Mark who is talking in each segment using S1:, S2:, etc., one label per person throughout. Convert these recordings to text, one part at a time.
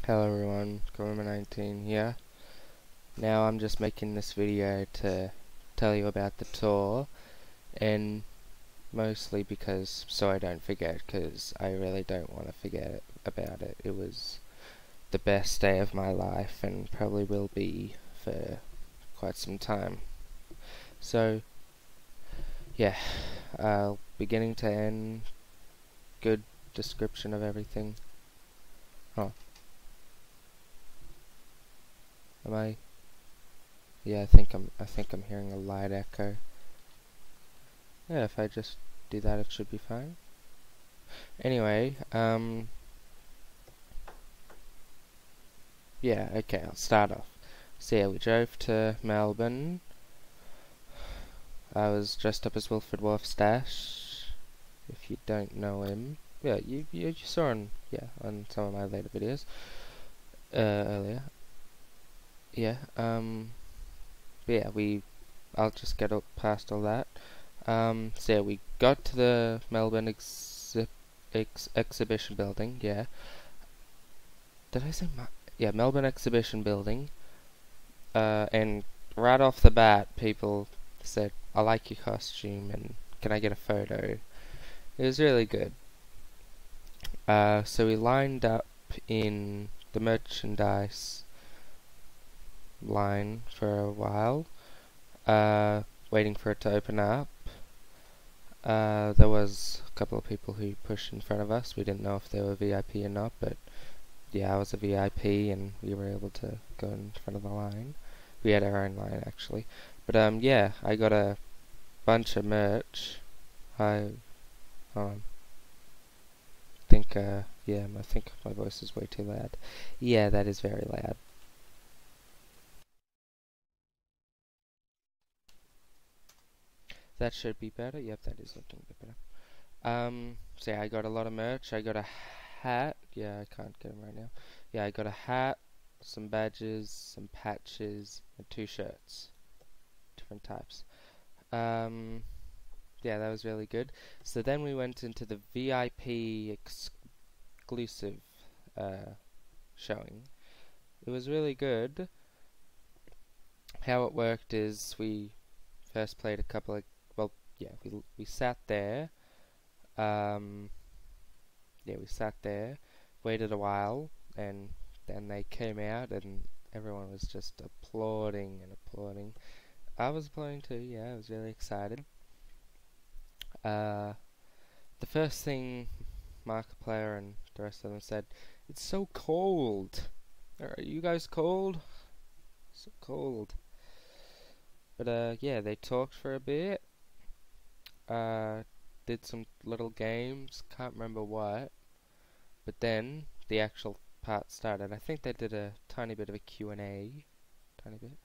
S1: Hello everyone, Gorma19 here. Now I'm just making this video to tell you about the tour, and mostly because so I don't forget, because I really don't want to forget about it. It was the best day of my life and probably will be for quite some time. So yeah, beginning to end, good description of everything. Oh, am I? Yeah, I think I'm hearing a light echo. Yeah, if I just do that, it should be fine. Anyway, yeah, okay, I'll start off. So yeah, we drove to Melbourne. I was dressed up as Wilfred Wolfstache. If you don't know him, yeah, you saw on on some of my later videos earlier. Yeah, yeah, I'll just get up past all that. So yeah, we got to the Melbourne exhibition building. Yeah, did I say yeah, Melbourne exhibition building. And right off the bat, people said, "I like your costume, and can I get a photo?" It was really good. So we lined up in the merchandise line for a while, waiting for it to open up. There was a couple of people who pushed in front of us. We didn't know if they were VIP or not, but yeah, I was a VIP, and we were able to go in front of the line. We had our own line actually, but yeah, I got a bunch of merch. I think yeah, I think my voice is way too loud. Yeah, that is very loud. That should be better. Yep, that is looking a bit better. So yeah, I got a lot of merch. I got a hat. Yeah, I can't get them right now. Yeah, I got a hat, some badges, some patches, and 2 shirts, different types. Um, yeah, that was really good. So then we went into the VIP exclusive showing. It was really good. How it worked is we first played a couple of, well, yeah, we sat there. Um, yeah, we sat there, waited a while, and then they came out, and everyone was just applauding and applauding. I was applauding too. Yeah, I was really excited. Uh, the first thing Marc Player and the rest of them said, "It's so cold. Are you guys cold? So cold." But yeah, they talked for a bit. Uh, did some little games. Can't remember what. But then the actual part started. I think they did a tiny bit of a Q&A, tiny bit,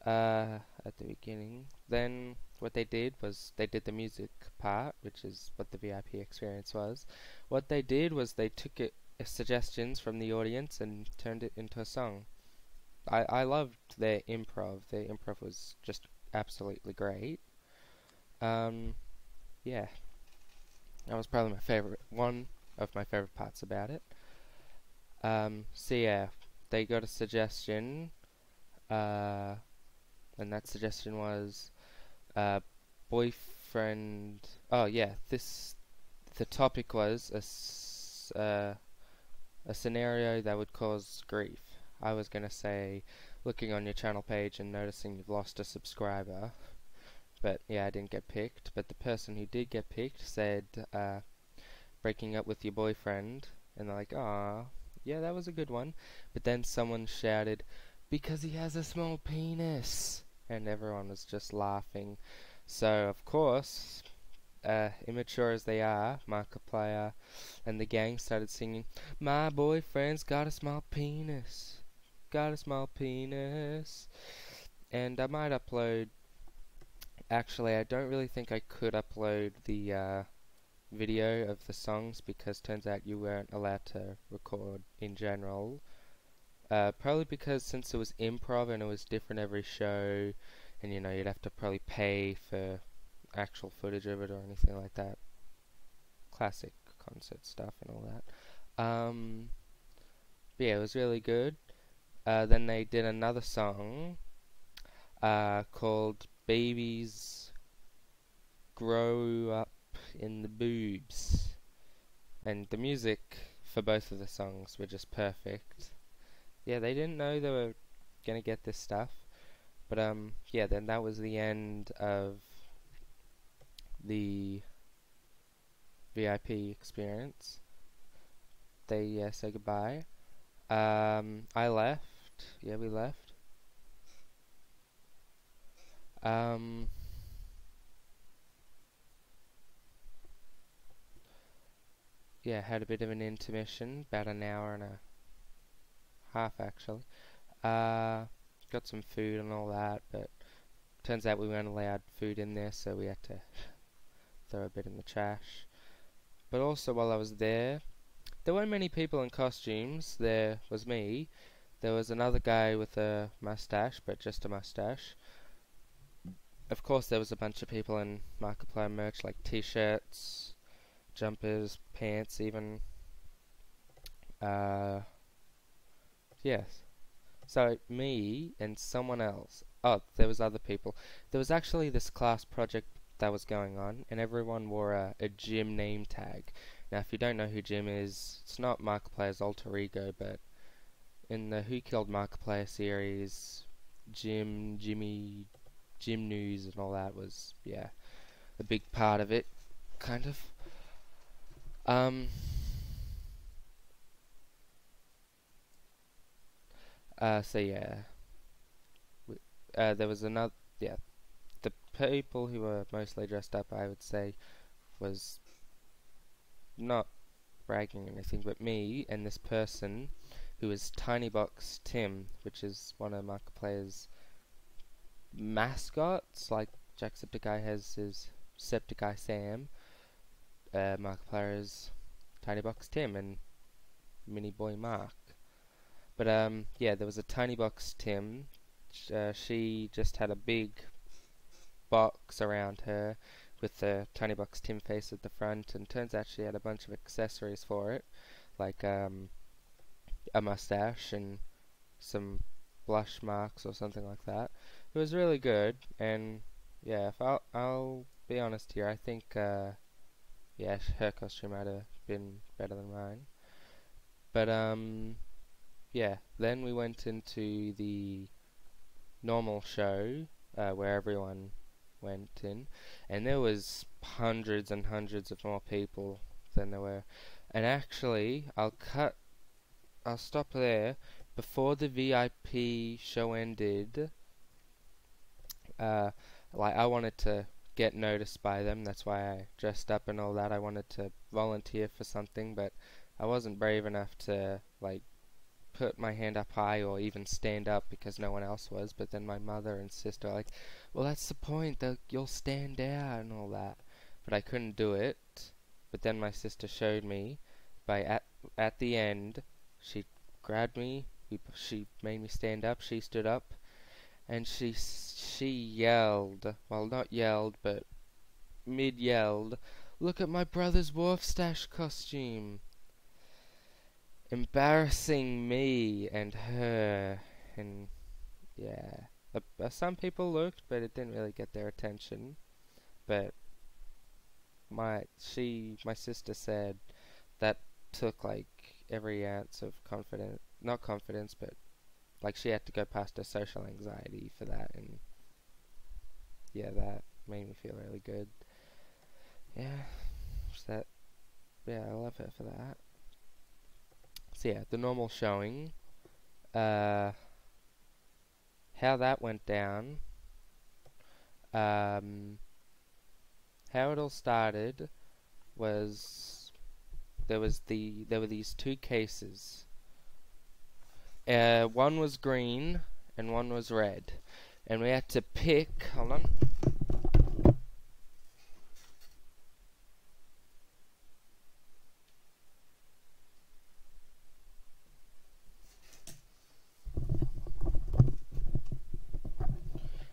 S1: at the beginning. Then what they did was they did the music part, which is what the VIP experience was. What they did was they took suggestions from the audience and turned it into a song. I loved their improv. Their improv was just absolutely great. Um, yeah, that was probably my favorite, one of my favorite parts about it. So yeah, they got a suggestion, uh, and that suggestion was boyfriend. Oh yeah, the topic was a scenario that would cause grief. I was gonna say looking on your channel page and noticing you've lost a subscriber, but yeah, I didn't get picked. But the person who did get picked said breaking up with your boyfriend, and they're like, "Ah, yeah, that was a good one." But then someone shouted, "Because he has a small penis," and everyone was just laughing. So of course, immature as they are, Markiplier and the gang started singing, "My boyfriend's got a small penis, got a small penis," and I might upload. Actually, I don't really think I could upload the video of the songs because turns out you weren't allowed to record in general. Probably because since it was improv and it was different every show, and you know you'd have to probably pay for actual footage of it or anything like that. Classic concert stuff and all that. But But yeah, it was really good. Then they did another song called Babies Grow Up in the Boobs. And the music for both of the songs were just perfect. Yeah, they didn't know they were gonna get this stuff. But yeah, then that was the end of the VIP experience. They say goodbye. I left. Yeah, we left. Um, yeah, had a bit of an intermission, about an hour and a half actually. Got some food and all that, but turns out we weren't allowed food in there, so we had to throw a bit in the trash. But also while I was there weren't many people in costumes. There was me. There was another guy with a mustache, but just a mustache. Of course, there was a bunch of people in Marc Player merch, like t-shirts, jumpers, pants, even. Yes. So me and someone else. Oh, there was other people. There was actually this class project that was going on, and everyone wore a Jim name tag. Now, if you don't know who Jim is, it's not Marc Player's alter ego, but in the Who Killed Marc Player series, Jimmy, Jim News and all that was, yeah, a big part of it, kind of. Um, so yeah, there was another, yeah, the people who were mostly dressed up, I would say, was not bragging or anything, but me and this person who is Tiny Box Tim, which is one of Marc Player's mascots, like Jacksepticeye has his Septiceye Sam, Marc Player is Tiny Box Tim and Mini Boy Mark. But yeah, there was a Tiny Box Tim. She just had a big box around her with the Tiny Box Tim face at the front, and turns out she had a bunch of accessories for it, like a mustache and some blush marks or something like that. It was really good, and yeah, if I'll be honest here, I think yeah, her costume might have been better than mine. But yeah, then we went into the normal show where everyone went in, and there was hundreds and hundreds of more people than there were. And actually, I'll stop there. Before the VIP show ended, uh, like I wanted to get noticed by them. That's why I dressed up and all that. I wanted to volunteer for something, but I wasn't brave enough to like put my hand up high or even stand up because no one else was. But then my mother and sister were like, well, that's the point, that you'll stand out and all that. But I couldn't do it. But then my sister showed me by at the end, she grabbed me, she made me stand up, she stood up, and she yelled, well, not yelled, but mid-yelled, look at my brother's Wolfstache costume, embarrassing me and her. And yeah, some people looked, but it didn't really get their attention. But my sister said that took like every ounce of confidence, not confidence, but like she had to go past her social anxiety for that. And yeah, that made me feel really good. Yeah, so that, yeah, I love her for that. So yeah, the normal showing, how that went down, how it all started was there were these two cases. One was green and one was red, and we had to pick. Hold on.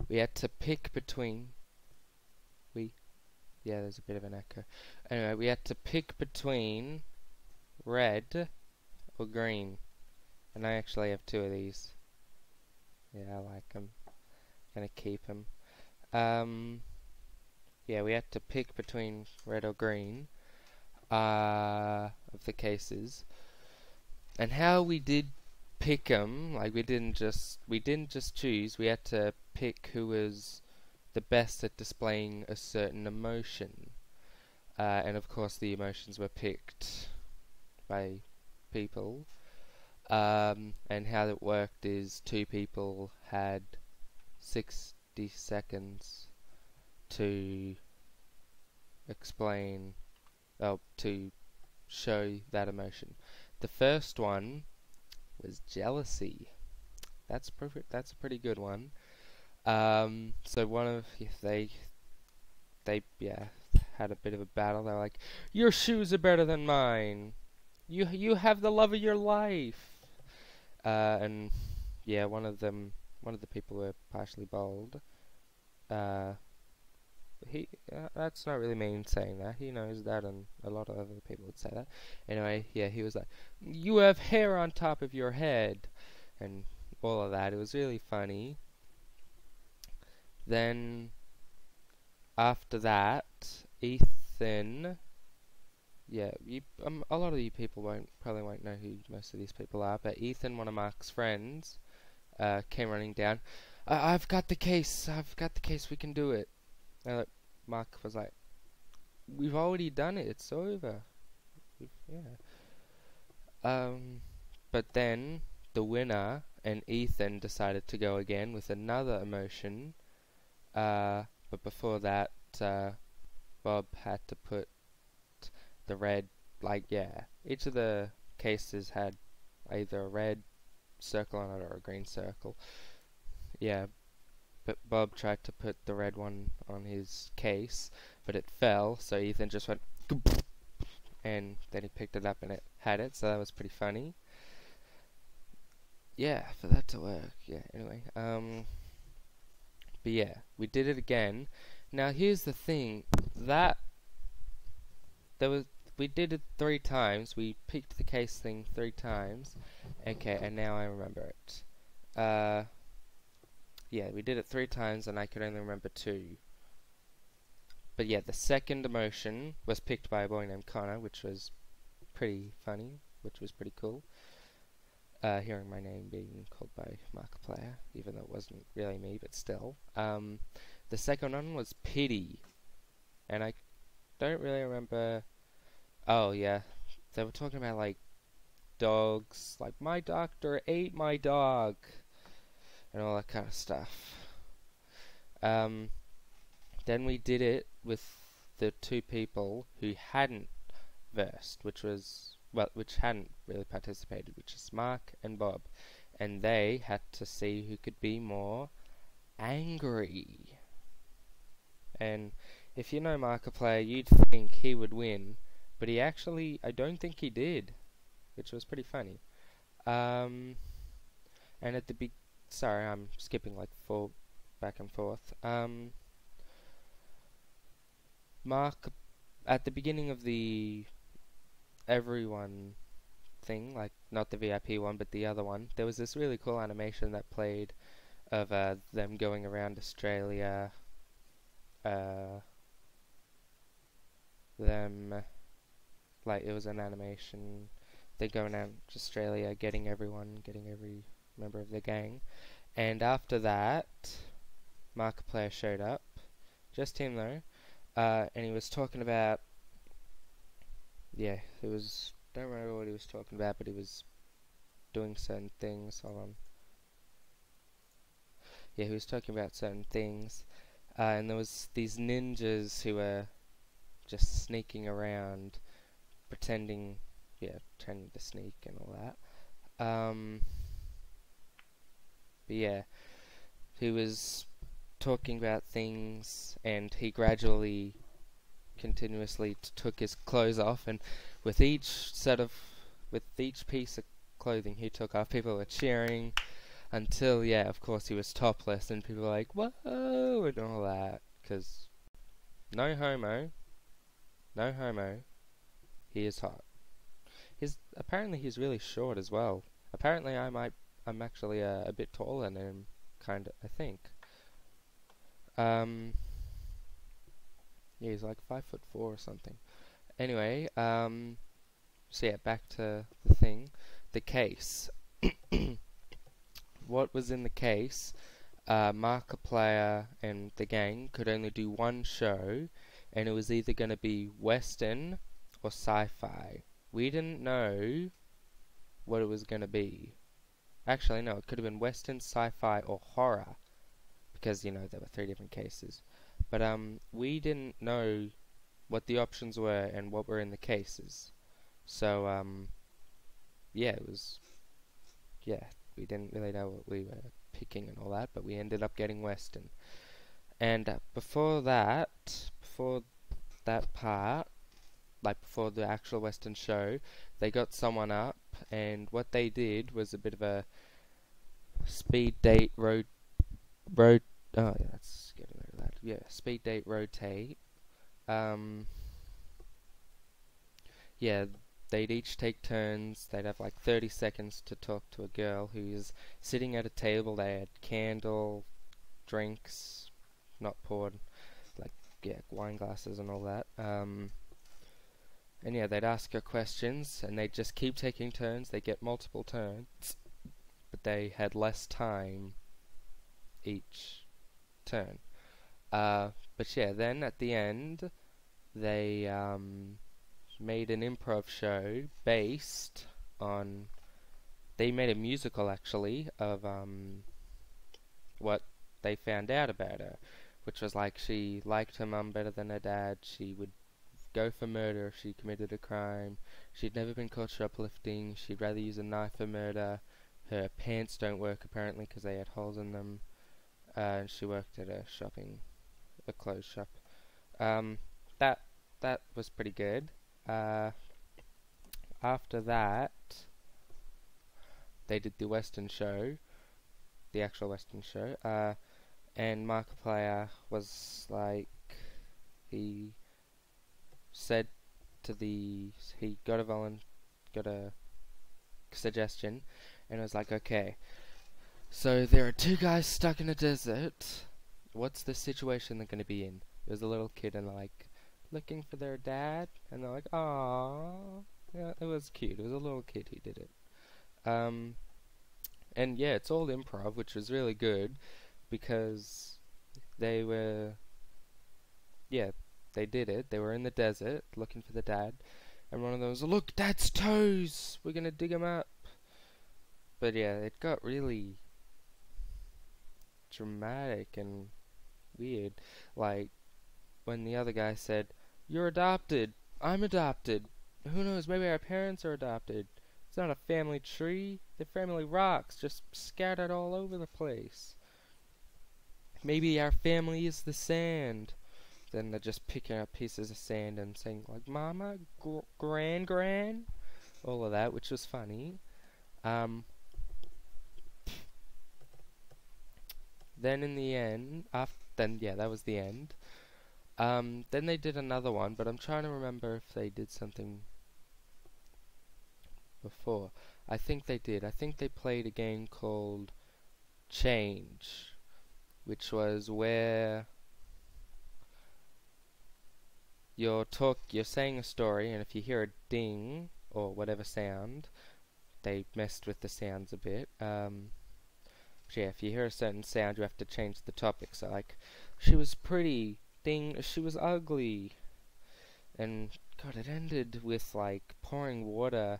S1: We had to pick between. Yeah, there's a bit of an echo. Anyway, we had to pick between red or green. And I actually have 2 of these. Yeah, I like them. Gonna keep them. Yeah, we had to pick between red or green of the cases, and how we did pick them, like we didn't just choose. We had to pick who was the best at displaying a certain emotion, and of course the emotions were picked by people. And how it worked is 2 people had 60 seconds to explain, to show that emotion. The first one was jealousy. That's perfect. That's a pretty good one. So one of they had a bit of a battle. They're like, "Your shoes are better than mine. You have the love of your life." And yeah, one of the people were partially bald. Uh, that's not really mean saying that. He knows that, and a lot of other people would say that. Anyway, yeah, he was like, "You have hair on top of your head," and all of that. It was really funny. Then after that, Ethan. Yeah, a lot of you people probably won't know who most of these people are, but Ethan, one of Mark's friends, came running down. I've got the case. I've got the case. We can do it. And Mark was like, "We've already done it. It's over." Yeah. But then the winner and Ethan decided to go again with another emotion. But before that, Bob had to put the red, each of the cases had either a red circle on it or a green circle. Yeah, but Bob tried to put the red one on his case, but it fell, so Ethan just went, and then he picked it up and it had it, so that was pretty funny. Yeah, for that to work. Yeah, anyway, but yeah, we did it again. Now here's the thing, that we did it 3 times. We picked the case thing 3 times. Okay, and now I remember it. Yeah, we did it 3 times, and I could only remember 2. But yeah, the second emotion was picked by a boy named Connor, which was pretty funny, which was pretty cool. Hearing my name being called by Marc Player, even though it wasn't really me, but still. The second one was pity, and I don't really remember. Oh yeah, they were talking about like dogs, like my doctor ate my dog, and all that kind of stuff. Then we did it with the 2 people who hadn't versed, which hadn't really participated, which is Mark and Bob, and they had to see who could be more angry. And if you know Markiplier, you'd think he would win, but I don't think he did, which was pretty funny. And at the sorry, I'm skipping like 4 back and forth. Mark, at the beginning of the everyone thing, like not the VIP one, but the other one, there was this really cool animation that played of them going around Australia, it was an animation, they're going out to Australia, getting every member of the gang, and after that, Marc Player showed up, just him though, and he was talking about, don't remember what he was talking about, but he was doing certain things. Hold on. Yeah, he was talking about certain things, and there was these ninjas who were just sneaking around, pretending to sneak and all that. But yeah, he was talking about things, and he continuously took his clothes off, and with each piece of clothing he took off, people were cheering until, of course, he was topless, and people were like, "Whoa!" and all that, because no homo, he is hot. Apparently he's really short as well. Apparently, I'm actually a bit taller than him, kinda, I think. Um, yeah, he's like 5'4" or something. Anyway, so yeah, back to the thing, the case. What was in the case? Marc Player and the gang could only do one show, and it was either going to be Western or sci-fi. We didn't know what it was going to be. Actually, no, it could have been Western, sci-fi, or horror, because, you know, there were three different cases. But, we didn't know what the options were and what were in the cases. So, yeah, yeah, we didn't really know what we were picking and all that, but we ended up getting Western. And before that part, like before the actual Western show, they got someone up, and what they did was a bit of a speed date road. Oh yeah, that's getting rid of that. Yeah, speed date rotate. Um, yeah, they'd each take turns. They'd have like 30 seconds to talk to a girl who's sitting at a table. They had candle, drinks, not poured, like, yeah, wine glasses and all that. And yeah, they'd ask her questions, and they'd just keep taking turns. They get multiple turns, but they had less time each turn. But yeah, then at the end, they made an improv show based on. They made a musical actually of what they found out about her, which was like she liked her mum better than her dad. She would go for murder if she committed a crime. She'd never been caught shoplifting. She'd rather use a knife for murder. Her pants don't work apparently because they had holes in them. And she worked at a clothes shop. Um, that that was pretty good. Uh, After that, they did the Western show, the actual Western show. And Marc Player was like, he said he got a suggestion, and it was like, okay, so there are two guys stuck in a desert. What's the situation they're going to be in? There's a little kid and like looking for their dad, and they're like, "Aww." Yeah, it was cute. It was a little kid who did it. Um, and yeah, it's all improv, which was really good because they were, yeah, they did it. They were in the desert looking for the dad, and one of them was, "Look, Dad's toes. We're gonna dig him up." But yeah, it got really dramatic and weird. Like when the other guy said, "You're adopted. I'm adopted. Who knows? Maybe our parents are adopted. It's not a family tree. The family rocks just scattered all over the place. Maybe our family is the sand." Then they're just picking up pieces of sand and saying like, "Mama, gran," all of that, which was funny. Um, then in the end, yeah, that was the end. Then they did another one, but I'm trying to remember if they did something before. I think they did. I think they played a game called Change, which was where you're saying a story, and if you hear a ding or whatever sound, they messed with the sounds a bit. But yeah, if you hear a certain sound, you have to change the topic. So like, she was pretty, ding, she was ugly, and God, it ended with like pouring water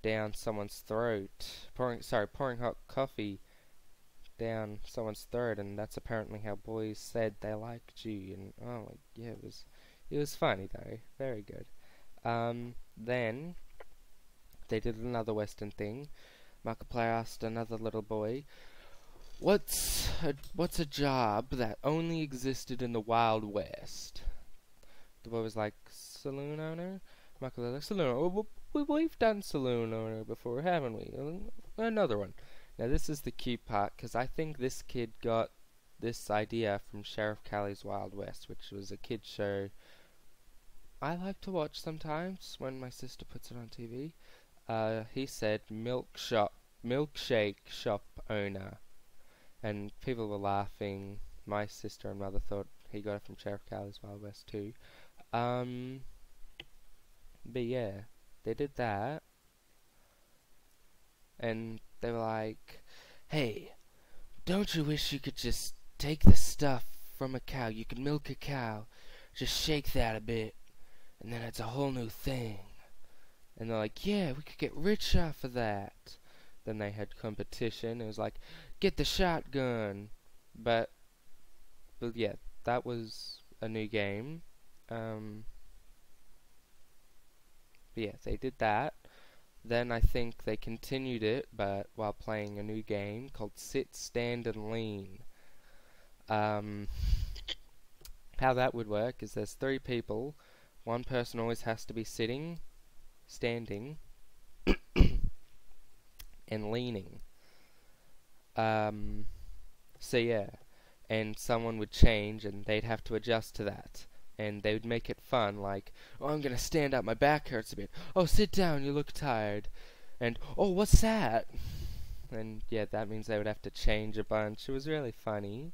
S1: down someone's throat, pouring hot coffee down someone's throat, and that's apparently how boys said they liked you. And oh my, yeah, it was funny though, very good. Then they did another Western thing. Markiplier asked another little boy, what's a job that only existed in the Wild West?" The boy was like, "Saloon owner?" Markiplier was like, "Saloon owner. We've done saloon owner before, haven't we? Another one." Now this is the cute part, because I think this kid got this idea from Sheriff Callie's Wild West, which was a kid show I like to watch sometimes when my sister puts it on TV. He said milk shop milkshake shop owner, and people were laughing. My sister and mother thought he got it from Sheriff Cowley's Wild West too. But yeah, they did that, and they were like, "Hey, don't you wish you could just take the stuff from a cow? You could milk a cow, just shake that a bit, and then it's a whole new thing." And they're like, "Yeah, we could get rich off of that." Then they had competition. It was like, "Get the shotgun." But yeah, that was a new game. But yeah, they did that. Then I think they continued it, but while playing a new game called Sit, Stand, and Lean. How that would work is there's 3 people. One person always has to be sitting, standing, and leaning. So yeah, and someone would change and they'd have to adjust to that. And they would make it fun, like, "Oh, I'm gonna stand up, my back hurts a bit. Oh, sit down, you look tired." And, "Oh, what's that?" And yeah, that means they would have to change a bunch. It was really funny.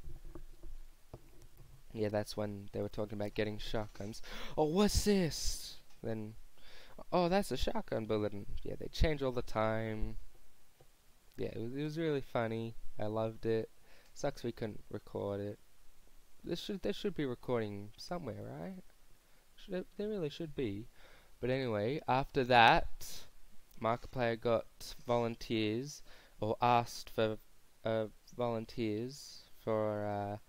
S1: Yeah, that's when they were talking about getting shotguns. "Oh, what's this?" Then, "Oh, that's a shotgun bullet." And yeah, they change all the time. Yeah, it was really funny. I loved it. Sucks we couldn't record it. There should be recording somewhere, right? There really should be. But anyway, after that, Marc Player got volunteers, or asked for volunteers for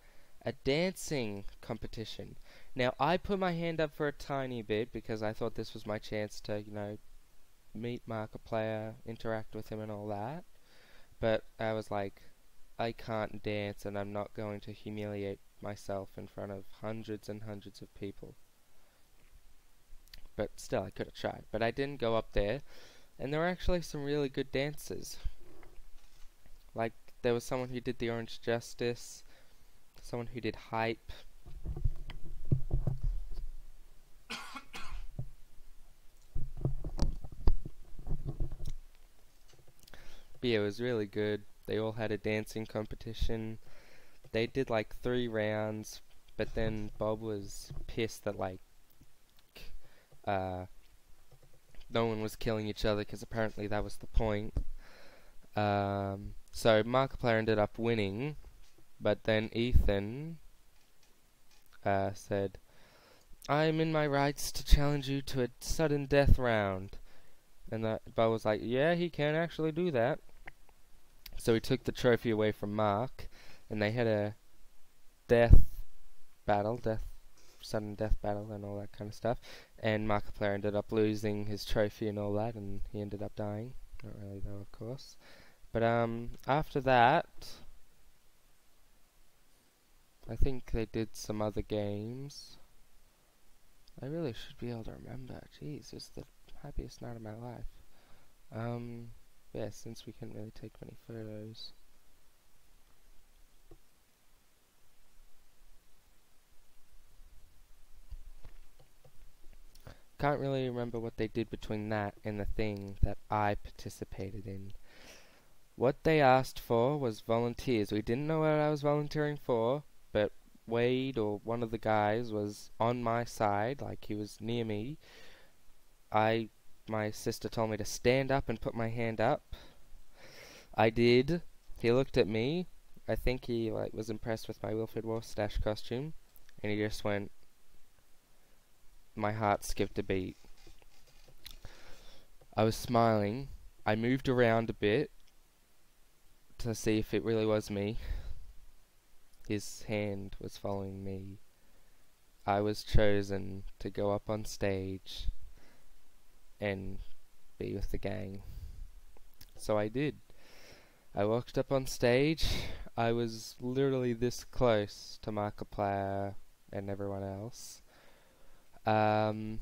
S1: a dancing competition. Now, I put my hand up for a tiny bit because I thought this was my chance to, meet Marc Player, interact with him and all that. But I was like, I can't dance and I'm not going to humiliate myself in front of hundreds and hundreds of people. But still, I could have tried. But I didn't go up there. And there were actually some really good dancers. Like, there was someone who did the Orange Justice, someone who did Hype. But yeah, it was really good. They all had a dancing competition. They did like 3 rounds, but then Bob was pissed that no one was killing each other because apparently that was the point. So Marc Player ended up winning, but then Ethan said, "I'm in my rights to challenge you to a sudden death round." And Bob was like, "Yeah, he can actually do that." So he took the trophy away from Marc, and they had a sudden death battle and all that kind of stuff. And Marc Player ended up losing his trophy and all that, and he ended up dying. Not really though, of course. But after that, I think they did some other games. I really should be able to remember. Jeez, it's the happiest night of my life. Yeah, since we couldn't really take many photos. Can't really remember what they did between that and the thing that I participated in. What they asked for was volunteers. We didn't know what I was volunteering for, but Wade, or one of the guys, was on my side, like he was near me. My sister told me to stand up and put my hand up. I did. He looked at me. I think he was impressed with my Wilfred Warstash costume, and he just went. My heart skipped a beat. I was smiling. I moved around a bit to see if it really was me. His hand was following me. I was chosen to go up on stage and be with the gang. So I did. I walked up on stage. I was literally this close to Marc Player and everyone else. And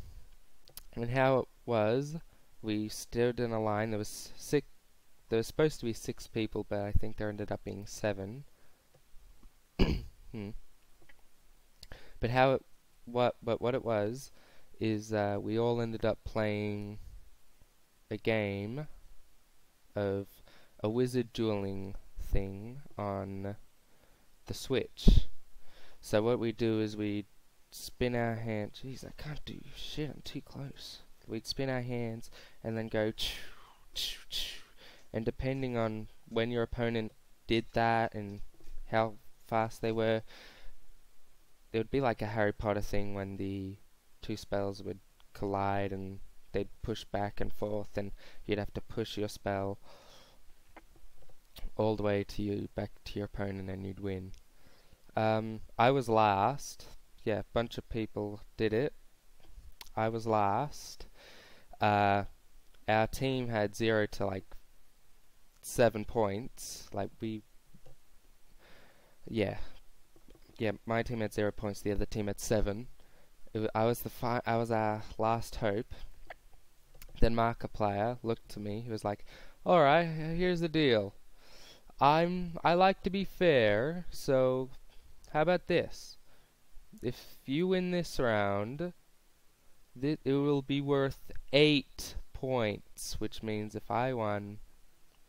S1: how it was, we stood in a line. There was supposed to be 6 people, but I think there ended up being 7. But what it was is we all ended up playing a game of a wizard dueling thing on the Switch. So what we do is we spin our hand. Jeez, I can't do shit. I'm too close. We'd spin our hands and then go, and depending on when your opponent did that and how fast they were, it would be like a Harry Potter thing when the two spells would collide and they'd push back and forth, and you'd have to push your spell all the way to you back to your opponent, and you'd win. I was last. Yeah, a bunch of people did it. I was last. Our team had 0 to like 7 points. Like yeah, my team had 0 points. The other team had 7. I was our last hope. Then Marc Player looked to me. He was like, "All right, here's the deal. I like to be fair, so how about this? If you win this round, it will be worth 8 points, which means if I won,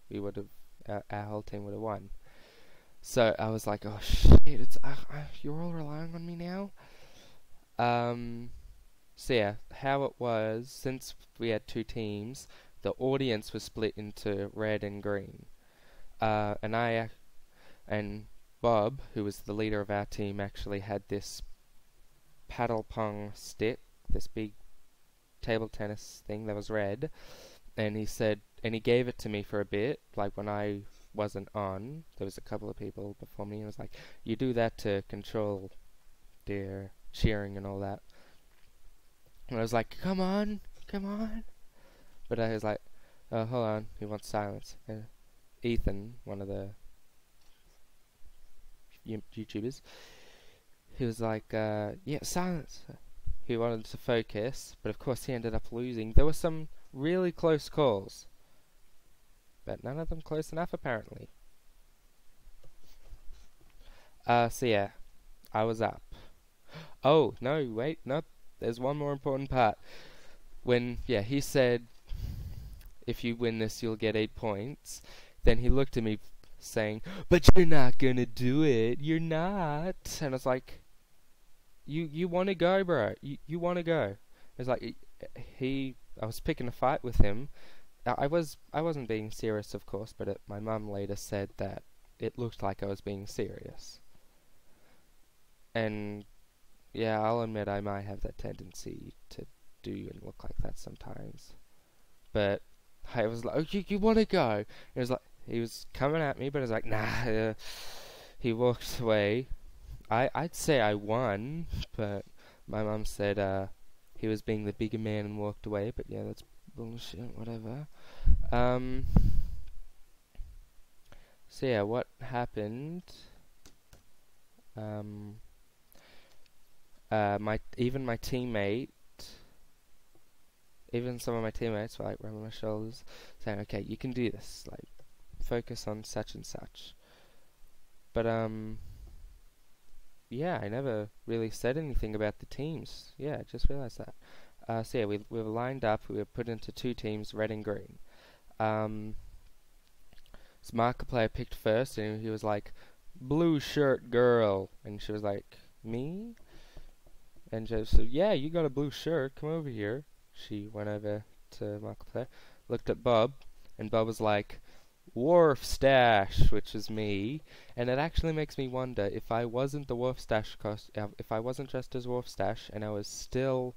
S1: we would have our whole team would have won." So I was like, "Oh shit! It's you're all relying on me now." So yeah, how it was, since we had 2 teams, the audience was split into red and green. And Bob, who was the leader of our team, actually had this paddle pong stick, this big table tennis thing that was red, and he gave it to me for a bit, like when I wasn't on. There was a couple of people before me, and it was like, "You do that to control their cheering and all that." And I was like, come on. But I was like, "Oh, hold on, he wants silence." Ethan, one of the YouTubers, he was like, "Yeah, silence." He wanted to focus, but of course he ended up losing. There were some really close calls, but none of them close enough apparently. So yeah, I was up. Oh, no, wait, no, there's one more important part. When, he said, "If you win this, you'll get 8 points." Then he looked at me saying, "But you're not gonna do it. You're not." And I was like, You want to go, bro? You want to go? It's like I was picking a fight with him. I wasn't being serious, of course, but my mum later said that it looked like I was being serious. And yeah, I'll admit I might have that tendency to do and look like that sometimes. But I was like, "Oh, you want to go?" It was like he was coming at me, but I was like, "Nah." He walked away. I'd say I won, but my mum said he was being the bigger man and walked away. But yeah, that's bullshit. Whatever. So yeah, what happened? My teammate, even some of my teammates were like rubbing my shoulders, saying, "Okay, you can do this. Like, focus on such and such." But yeah, I never really said anything about the teams. Yeah, I just realized that. So yeah, we were lined up. We were put into 2 teams, red and green. So Marc Player picked first, and he was like, "Blue shirt girl," and she was like, "Me?" And she said, "Yeah, you got a blue shirt. Come over here." She went over to Marc Player, looked at Bob, and Bob was like, "Wharf Stash," which is me. And it actually makes me wonder, if I wasn't the Wharf Stash if I wasn't dressed as Wharf Stash and I was still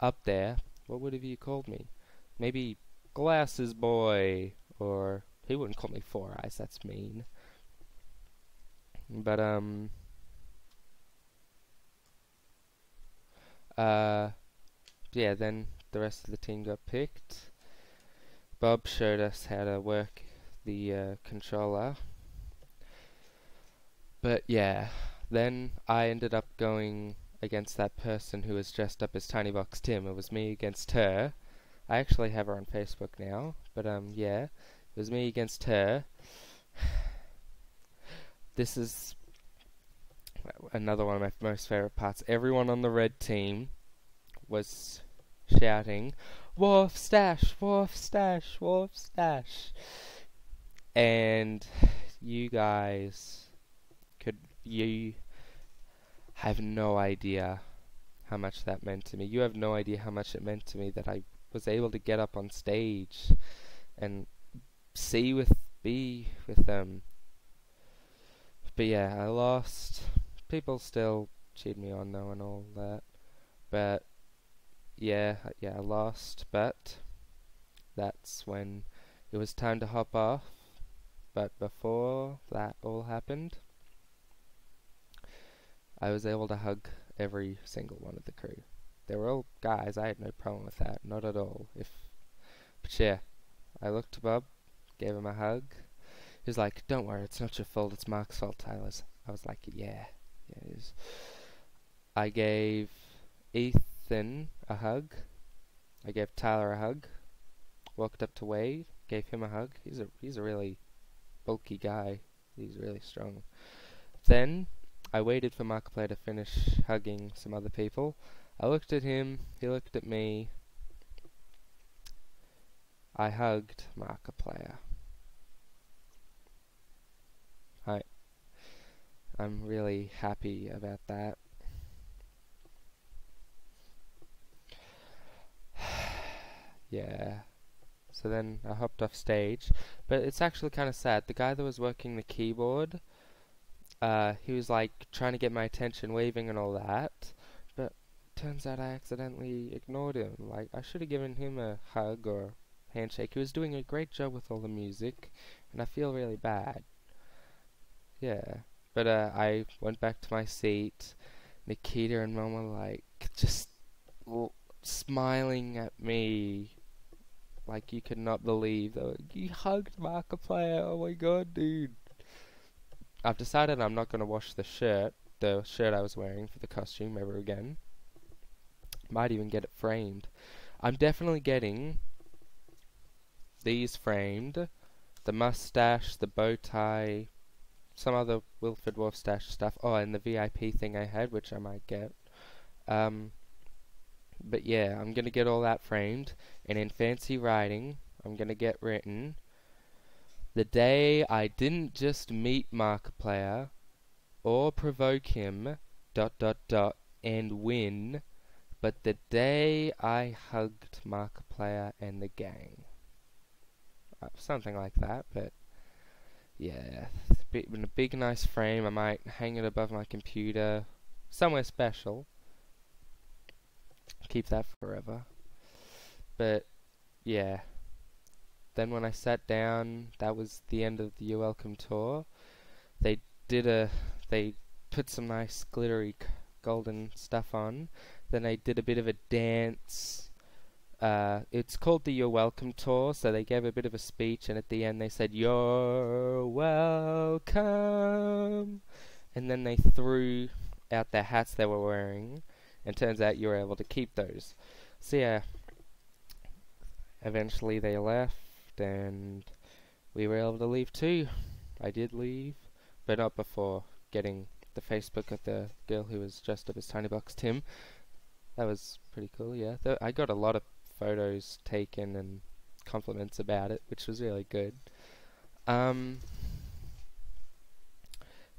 S1: up there, what would have you called me? Maybe Glasses Boy, or he wouldn't call me Four Eyes, that's mean. But yeah, then the rest of the team got picked. Bob showed us how to work the controller. But yeah, then I ended up going against that person who was dressed up as Tiny Box Tim. It was me against her. I actually have her on Facebook now, but yeah, it was me against her. This is another one of my most favorite parts. Everyone on the red team was shouting, "Wharf Stash, Wharf Stash, Wharf Stash." And you guys you have no idea how much that meant to me. You have no idea how much it meant to me that I was able to get up on stage and be with them. But yeah, I lost. People still cheered me on though and all that. But yeah, I lost. But that's when it was time to hop off. But before that all happened, I was able to hug every single one of the crew. They were all guys. I had no problem with that, not at all. But yeah, I looked to Bob, gave him a hug. He was like, "Don't worry, it's not your fault. It's Mark's fault, Tyler's." I was like, "Yeah, it is." I gave Ethan a hug. I gave Tyler a hug. Walked up to Wade, gave him a hug. He's a really bulky guy. He's really strong. Then I waited for Marc Player to finish hugging some other people. I looked at him. He looked at me. I hugged Marc Player. I'm really happy about that. Yeah. So then I hopped off stage, but it's actually kind of sad. The guy that was working the keyboard, he was like trying to get my attention, waving and all that, but turns out I accidentally ignored him. Like, I should have given him a hug or handshake. He was doing a great job with all the music, and I feel really bad. Yeah. But I went back to my seat. Nikita and Mom were like just smiling at me like you could not believe. They were like, "You hugged Marc Player, oh my god, dude." I've decided I'm not going to wash the shirt I was wearing for the costume ever again. Might even get it framed. I'm definitely getting these framed. The mustache, the bow tie, some other Wilford Wolf stash stuff. Oh, and the VIP thing I had, which I might get. But yeah, I'm gonna get all that framed, and in fancy writing, I'm gonna get written, "The day I didn't just meet Marc Player, or provoke him, ... and win, but the day I hugged Marc Player and the gang." Something like that, but yeah, in a big nice frame. I might hang it above my computer, somewhere special. Keep that forever. But yeah, then when I sat down, that was the end of the Youre Welcome tour. They put some nice glittery golden stuff on. Then they did a bit of a dance. It's called the Youre Welcome tour, so they gave a bit of a speech, and at the end they said, "You're welcome," and then they threw out their hats they were wearing, and turns out you were able to keep those. So yeah, eventually they left, and we were able to leave too. I did leave, but not before getting the Facebook of the girl who was dressed up as Tiny Box Tim. That was pretty cool, yeah. I got a lot of photos taken and compliments about it, which was really good.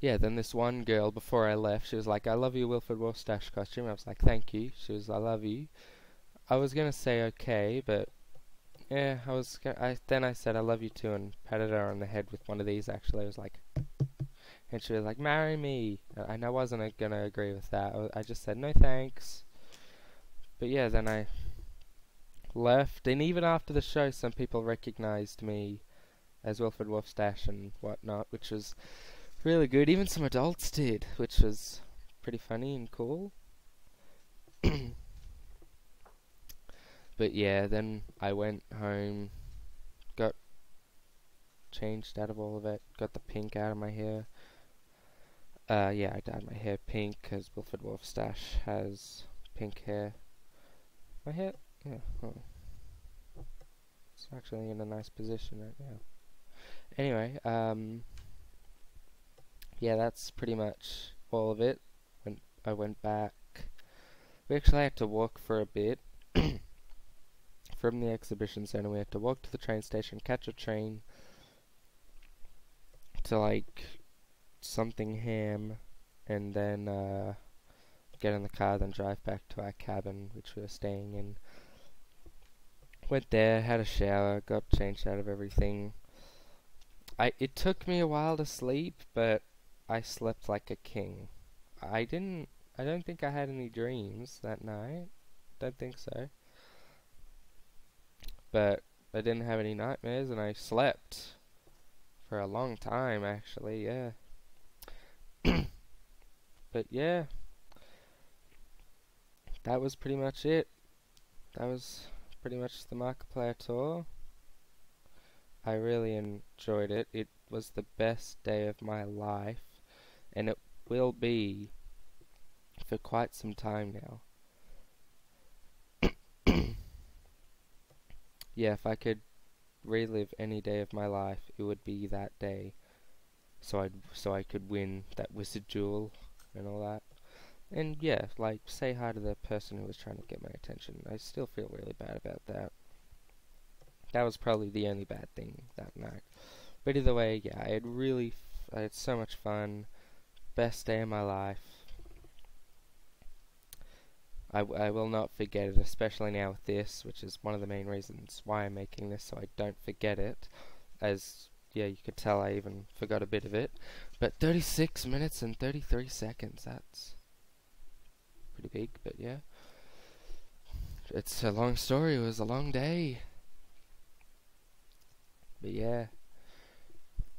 S1: Yeah, then this one girl, before I left, she was like, "I love your Wilford Wolf stash costume." I was like, "Thank you." She was, "I love you." I was gonna say okay, but yeah, then I said, "I love you too," and patted her on the head with one of these. Actually, I was like, and she was like, "Marry me," and I wasn't gonna agree with that. I just said no thanks. But yeah, then I left, and even after the show, some people recognized me as Wilford Wolf Stash and whatnot, which was really good. Even some adults did, which was pretty funny and cool. But yeah, then I went home, got changed out of all of it, got the pink out of my hair. Yeah, I dyed my hair pink because Wilford Wolf Stash has pink hair. My hair, yeah, oh. It's actually in a nice position right now. Anyway, yeah, that's pretty much all of it. When I went back, we actually had to walk for a bit. From the exhibition center, we had to walk to the train station, catch a train, to like something ham, and then get in the car, then drive back to our cabin, which we were staying in. Went there, had a shower, got changed out of everything. It took me a while to sleep, but I slept like a king. I don't think I had any dreams that night. Don't think so. But I didn't have any nightmares, and I slept for a long time, actually, yeah. But yeah, that was pretty much it. That was pretty much the Marc Player tour. I really enjoyed it. It was the best day of my life, and it will be for quite some time now. Yeah, if I could relive any day of my life, it would be that day. So I could win that wizard duel and all that. And yeah, like, say hi to the person who was trying to get my attention. I still feel really bad about that. That was probably the only bad thing that night. But either way, yeah, I had so much fun. Best day of my life. I will not forget it, especially now with this, which is one of the main reasons why I'm making this, so I don't forget it. As, yeah, you could tell I even forgot a bit of it. But 36 minutes and 33 seconds, that's pretty big, but yeah. It's a long story, it was a long day. But yeah,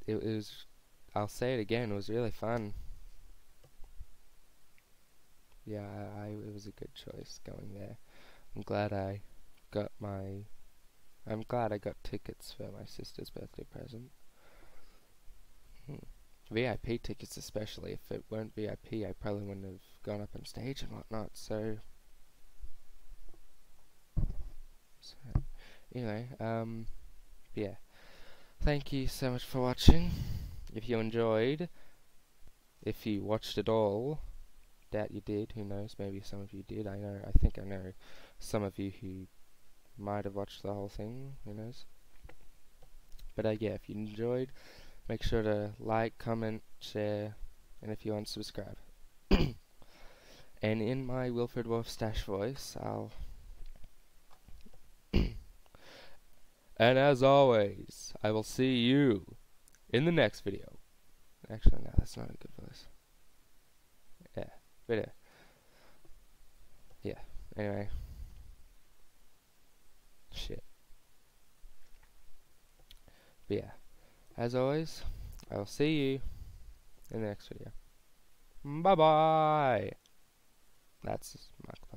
S1: it was, I'll say it again, it was really fun. Yeah, it was a good choice going there. I'm glad I got tickets for my sister's birthday present. VIP tickets especially. If it weren't VIP, I probably wouldn't have gone up on stage and whatnot, so anyway, yeah. Thank you so much for watching. If you enjoyed, if you watched it all, doubt you did, who knows, maybe some of you did. I think I know some of you who might have watched the whole thing, who knows. But yeah, if you enjoyed, make sure to like, comment, share, and if you want, subscribe. And in my Wilfred Wolf Stash voice, I'll and as always, I will see you in the next video. Actually, no, that's not a good voice. Yeah, but yeah, anyway. Shit. But yeah, as always, I will see you in the next video. Bye bye! That's Marc